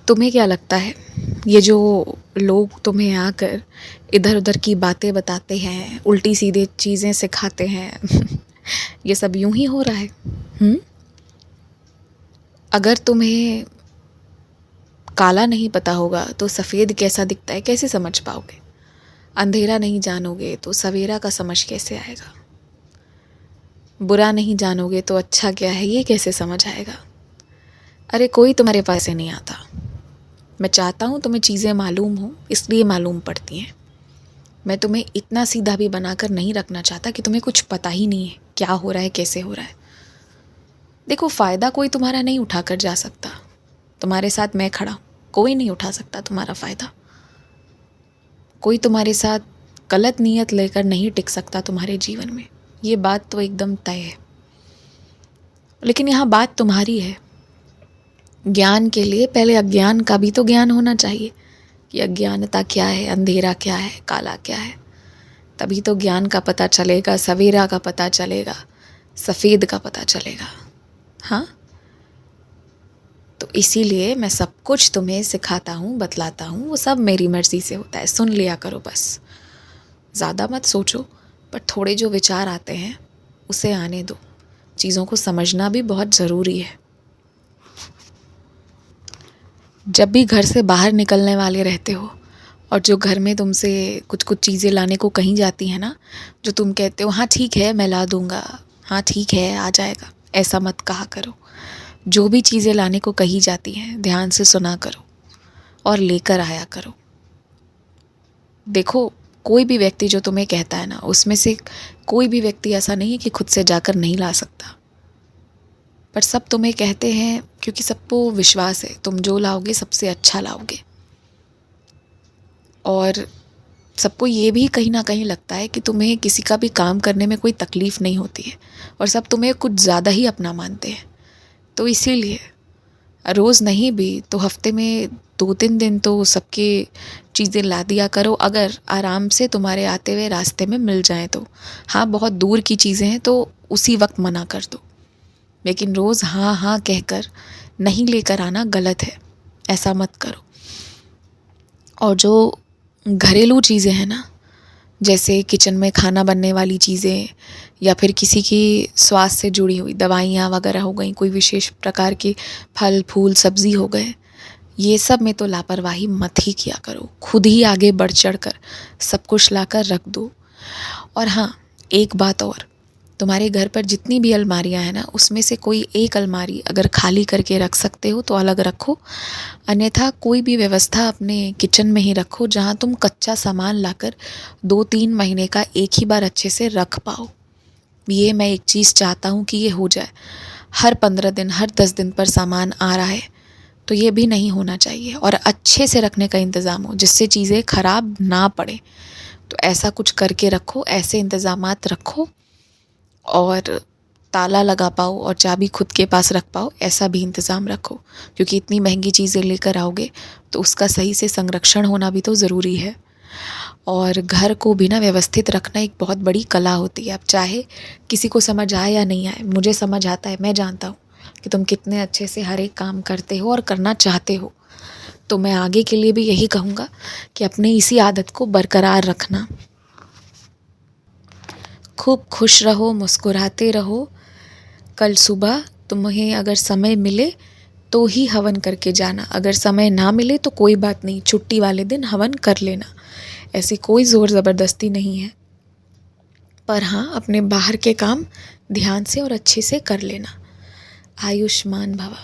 तुम्हें क्या लगता है ये जो लोग तुम्हें आकर इधर उधर की बातें बताते हैं, उल्टी सीधे चीज़ें सिखाते हैं ये सब यूं ही हो रहा है? अगर तुम्हें काला नहीं पता होगा तो सफ़ेद कैसा दिखता है कैसे समझ पाओगे? अंधेरा नहीं जानोगे तो सवेरा का समझ कैसे आएगा? बुरा नहीं जानोगे तो अच्छा क्या है ये कैसे समझ आएगा? अरे कोई तुम्हारे पास से नहीं आता। मैं चाहता हूँ तुम्हें चीज़ें मालूम हो, इसलिए मालूम पड़ती हैं। मैं तुम्हें इतना सीधा भी बनाकर नहीं रखना चाहता कि तुम्हें कुछ पता ही नहीं है क्या हो रहा है, कैसे हो रहा है। देखो, फ़ायदा कोई तुम्हारा नहीं उठा कर जा सकता। तुम्हारे साथ मैं खड़ा हूँ, कोई नहीं उठा सकता तुम्हारा फ़ायदा। कोई तुम्हारे साथ गलत नीयत लेकर नहीं टिक सकता तुम्हारे जीवन में, ये बात तो एकदम तय है। लेकिन यहाँ बात तुम्हारी है। ज्ञान के लिए पहले अज्ञान का भी तो ज्ञान होना चाहिए कि अज्ञानता क्या है, अंधेरा क्या है, काला क्या है। तभी तो ज्ञान का पता चलेगा, सवेरा का पता चलेगा, सफ़ेद का पता चलेगा। हाँ, तो इसीलिए मैं सब कुछ तुम्हें सिखाता हूँ, बतलाता हूँ, वो सब मेरी मर्ज़ी से होता है। सुन लिया करो बस, ज़्यादा मत सोचो, पर थोड़े जो विचार आते हैं उसे आने दो। चीज़ों को समझना भी बहुत ज़रूरी है। जब भी घर से बाहर निकलने वाले रहते हो और जो घर में तुमसे कुछ कुछ चीज़ें लाने को कहीं जाती हैं ना, जो तुम कहते हो हाँ ठीक है मैं ला दूँगा, हाँ ठीक है आ जाएगा, ऐसा मत कहा करो। जो भी चीज़ें लाने को कही जाती हैं ध्यान से सुना करो और लेकर आया करो। देखो, कोई भी व्यक्ति जो तुम्हें कहता है ना, उसमें से कोई भी व्यक्ति ऐसा नहीं है कि खुद से जाकर नहीं ला सकता, पर सब तुम्हें कहते हैं क्योंकि सबको विश्वास है तुम जो लाओगे सबसे अच्छा लाओगे। और सबको ये भी कहीं ना कहीं लगता है कि तुम्हें किसी का भी काम करने में कोई तकलीफ़ नहीं होती है, और सब तुम्हें कुछ ज़्यादा ही अपना मानते हैं। तो इसीलिए रोज़ नहीं भी तो हफ्ते में 2-3 दिन तो सबके चीज़ें ला दिया करो, अगर आराम से तुम्हारे आते हुए रास्ते में मिल जाएं तो। हाँ, बहुत दूर की चीज़ें हैं तो उसी वक्त मना कर दो, लेकिन रोज़ हाँ हाँ कहकर नहीं लेकर आना गलत है, ऐसा मत करो। और जो घरेलू चीज़ें हैं ना, जैसे किचन में खाना बनने वाली चीज़ें या फिर किसी की स्वास्थ्य से जुड़ी हुई दवाइयाँ वगैरह हो गई, कोई विशेष प्रकार के फल फूल सब्ज़ी हो गए, ये सब में तो लापरवाही मत ही किया करो। खुद ही आगे बढ़ चढ़ कर सब कुछ लाकर रख दो। और हाँ, एक बात और, तुम्हारे घर पर जितनी भी अलमारियाँ हैं ना, उसमें से कोई एक अलमारी अगर खाली करके रख सकते हो तो अलग रखो, अन्यथा कोई भी व्यवस्था अपने किचन में ही रखो जहाँ तुम कच्चा सामान लाकर 2-3 महीने का एक ही बार अच्छे से रख पाओ। ये मैं एक चीज़ चाहता हूँ कि ये हो जाए। हर 15 दिन, हर 10 दिन पर सामान आ रहा है तो ये भी नहीं होना चाहिए, और अच्छे से रखने का इंतज़ाम हो जिससे चीज़ें ख़राब ना पड़े। तो ऐसा कुछ करके रखो, ऐसे इंतज़ामात रखो, और ताला लगा पाओ और चाबी खुद के पास रख पाओ, ऐसा भी इंतज़ाम रखो। क्योंकि इतनी महंगी चीज़ें लेकर आओगे तो उसका सही से संरक्षण होना भी तो ज़रूरी है। और घर को भी ना व्यवस्थित रखना एक बहुत बड़ी कला होती है। अब चाहे किसी को समझ आए या नहीं आए, मुझे समझ आता है, मैं जानता हूँ कि तुम कितने अच्छे से हर एक काम करते हो और करना चाहते हो। तो मैं आगे के लिए भी यही कहूँगा कि अपने इसी आदत को बरकरार रखना। खूब खुश रहो, मुस्कुराते रहो। कल सुबह तुम्हें अगर समय मिले तो ही हवन करके जाना, अगर समय ना मिले तो कोई बात नहीं, छुट्टी वाले दिन हवन कर लेना। ऐसी कोई ज़ोर ज़बरदस्ती नहीं है, पर हाँ अपने बाहर के काम ध्यान से और अच्छे से कर लेना। आयुष्मान भवा।